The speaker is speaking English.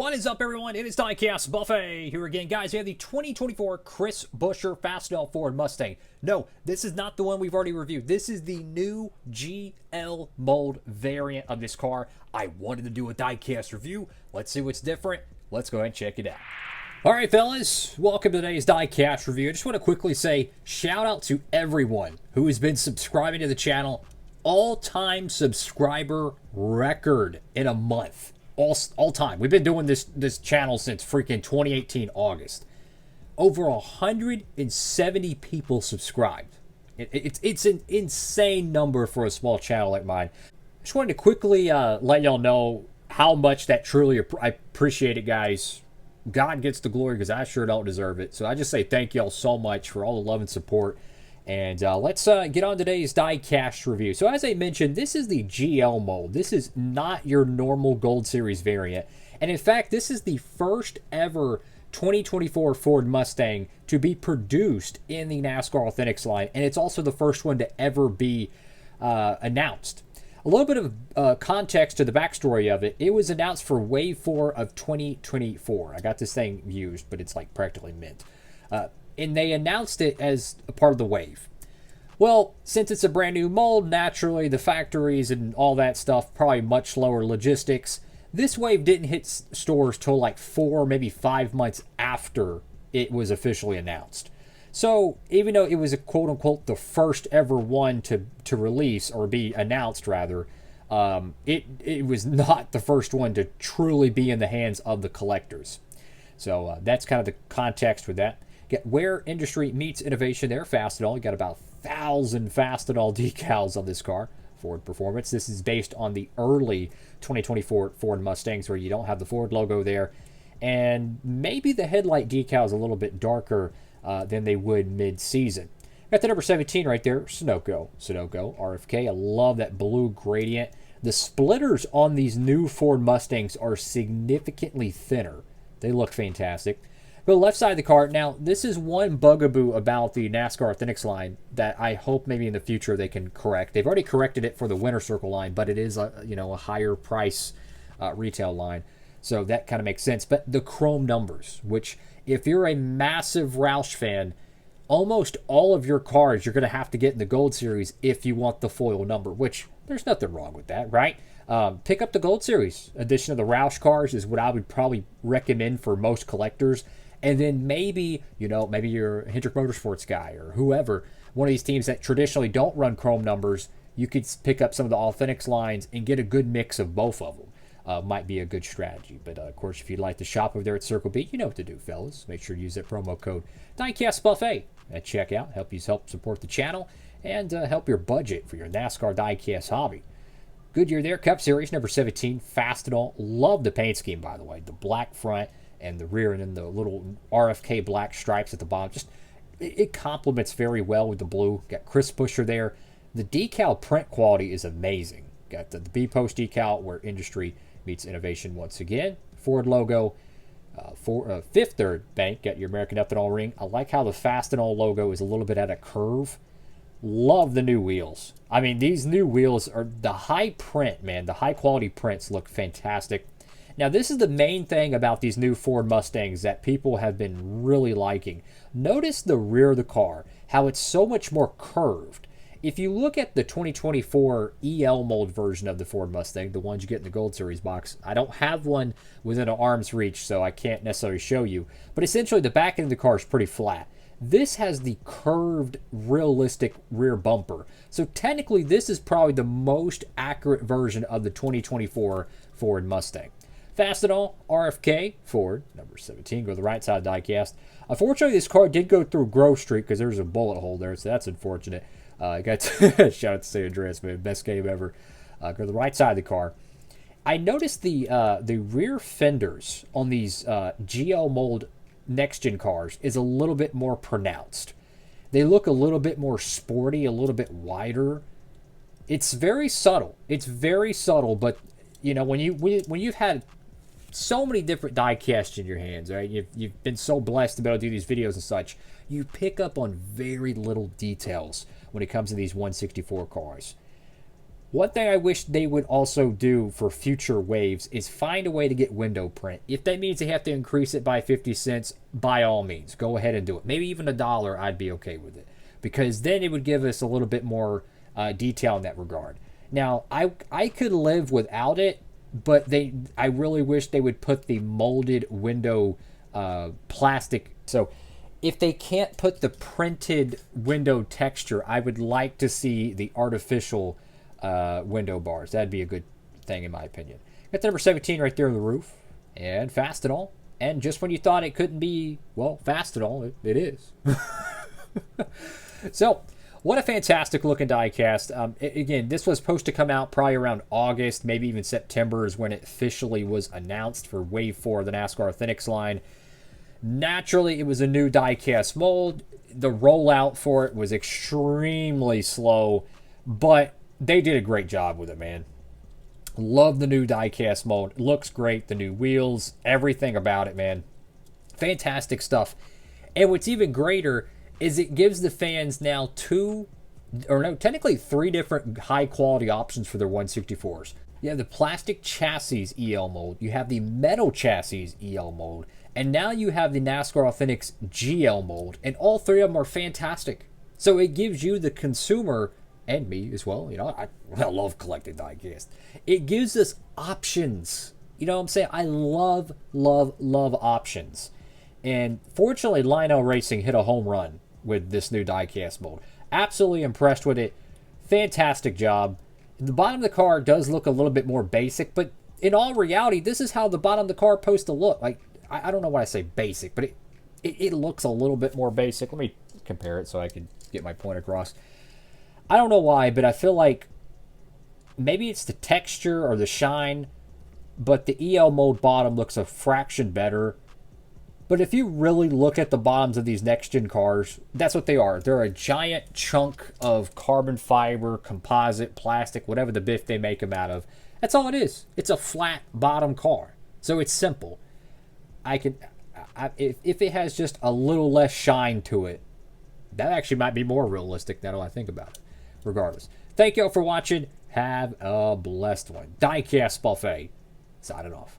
What is up, everyone? It is Diecastbuffet here again. Guys, we have the 2024 Chris Buescher Fastenal Ford Mustang. No, this is not the one we've already reviewed. This is the new GL mold variant of this car. I wanted to do a diecast review. Let's see what's different. Let's go ahead and check it out. All right, fellas, welcome to today's diecast review. I just want to quickly say shout out to everyone who has been subscribing to the channel. All-time subscriber record in a month. All time. We've been doing this channel since freaking 2018 August. Over 170 people subscribed. It's an insane number for a small channel like mine. Just wanted to quickly let y'all know how much that truly I appreciate it, guys. God gets the glory because I sure don't deserve it. So I just say thank y'all so much for all the love and support. And let's get on today's diecast review. So as I mentioned, this is the GL mold. This is not your normal Gold Series variant. And in fact, this is the first ever 2024 Ford Mustang to be produced in the Nascar Authentics line. And it's also the first one to ever be announced. A little bit of context to the backstory of it. It was announced for Wave 4 of 2024. I got this thing used, but it's like practically mint. And they announced it as a part of the wave. Well, since it's a brand new mold, naturally the factories and all that stuff, probably much slower logistics. This wave didn't hit stores till like 4, maybe 5 months after it was officially announced. So even though it was a quote unquote the first ever one to release or be announced rather, it was not the first one to truly be in the hands of the collectors. So that's kind of the context with that. Where industry meets innovation there, Fastenal. You got about 1,000 Fastenal decals on this car. Ford Performance. This is based on the early 2024 Ford Mustangs where you don't have the Ford logo there. And maybe the headlight decal is a little bit darker than they would mid-season. Got the number 17 right there, Sunoco. Sunoco, RFK. I love that blue gradient. The splitters on these new Ford Mustangs are significantly thinner. They look fantastic. Go left side of the car. Now, this is one bugaboo about the NASCAR Authentics line that I hope maybe in the future they can correct. They've already corrected it for the Winter Circle line, but it is a higher price retail line, so that kind of makes sense. But the chrome numbers, which if you're a massive Roush fan, almost all of your cars you're going to have to get in the Gold Series if you want the foil number, which there's nothing wrong with that, right? Pick up the Gold Series edition of the Roush cars is what I would probably recommend for most collectors. And then maybe you're a Hendrick Motorsports guy or whoever, one of these teams that traditionally don't run chrome numbers, you could pick up some of the Authentics lines and get a good mix of both of them. Might be a good strategy. But, of course, if you'd like to shop over there at Circle B, you know what to do, fellas. Make sure to use that promo code Diecastbuffet at checkout. Help support the channel and help your budget for your NASCAR diecast hobby. Goodyear there, Cup Series, number 17, Fastenal. Love the paint scheme, by the way. The black front and the rear, and then the little RFK black stripes at the bottom. Just it complements very well with the blue. Got Chris Buescher there. The decal print quality is amazing. Got the B post decal where industry meets innovation once again. Ford logo. Fifth Third Bank. Got your American Ethanol ring. I like how the Fastenal logo is a little bit at a curve. Love the new wheels. I mean, these new wheels are the high print, man. The high quality prints look fantastic. Now, this is the main thing about these new Ford Mustangs that people have been really liking. Notice the rear of the car, how it's so much more curved. If you look at the 2024 EL mold version of the Ford Mustang, the ones you get in the Gold Series box, I don't have one within an arm's reach, so I can't necessarily show you. But essentially, the back end of the car is pretty flat. This has the curved, realistic rear bumper. So technically, this is probably the most accurate version of the 2024 Ford Mustang. Fastenal, RFK, Ford, number 17, go to the right side of the diecast. Unfortunately, this car did go through Grove Street because there's a bullet hole there, so that's unfortunate. Got shout out to San Andreas, man, best game ever. Go to the right side of the car. I noticed the rear fenders on these GL mold next-gen cars is a little bit more pronounced. They look a little bit more sporty, a little bit wider. It's very subtle. It's very subtle, but when you've had so many different die casts in your hands, right? You've been so blessed to be able to do these videos and such. You pick up on very little details when it comes to these 164 cars. One thing I wish they would also do for future waves is find a way to get window print. If that means they have to increase it by 50 cents, by all means, go ahead and do it. Maybe even $1, I'd be okay with it. Because then it would give us a little bit more detail in that regard. Now, I could live without it, but I really wish they would put the molded window plastic. So if they can't put the printed window texture, I would like to see the artificial window bars. That'd be a good thing in my opinion. Got the number 17 right there on the roof, and Fastenal. And just when you thought it couldn't be, well, Fastenal, it is. So, what a fantastic looking diecast. Again, this was supposed to come out probably around August, maybe even September is when it officially was announced for Wave 4 of the NASCAR Authentics line. Naturally, it was a new diecast mold. The rollout for it was extremely slow, but they did a great job with it, man. Love the new diecast mold. Looks great. The new wheels, everything about it, man. Fantastic stuff. And what's even greater is it gives the fans now technically three different high-quality options for their 164s. You have the plastic chassis EL mold. You have the metal chassis EL mold. And now you have the NASCAR Authentics GL mold. And all three of them are fantastic. So it gives you, the consumer, and me as well, I love collecting diecast. It gives us options. You know what I'm saying? I love, love, love options. And fortunately, Lionel Racing hit a home run with this new diecast mold. Absolutely impressed with it. Fantastic job. The bottom of the car does look a little bit more basic, but in all reality, this is how the bottom of the car is supposed to look. Like, I don't know why I say basic, but it looks a little bit more basic. Let me compare it so I can get my point across. I don't know why, but I feel like maybe it's the texture or the shine, but the EL mold bottom looks a fraction better. But if you really look at the bottoms of these next-gen cars, that's what they are. They're a giant chunk of carbon fiber, composite, plastic, whatever the biff they make them out of. That's all it is. It's a flat bottom car. So it's simple. If it has just a little less shine to it, that actually might be more realistic now that I think about it. Regardless. Thank you all for watching. Have a blessed one. Diecast Buffet. Signing off.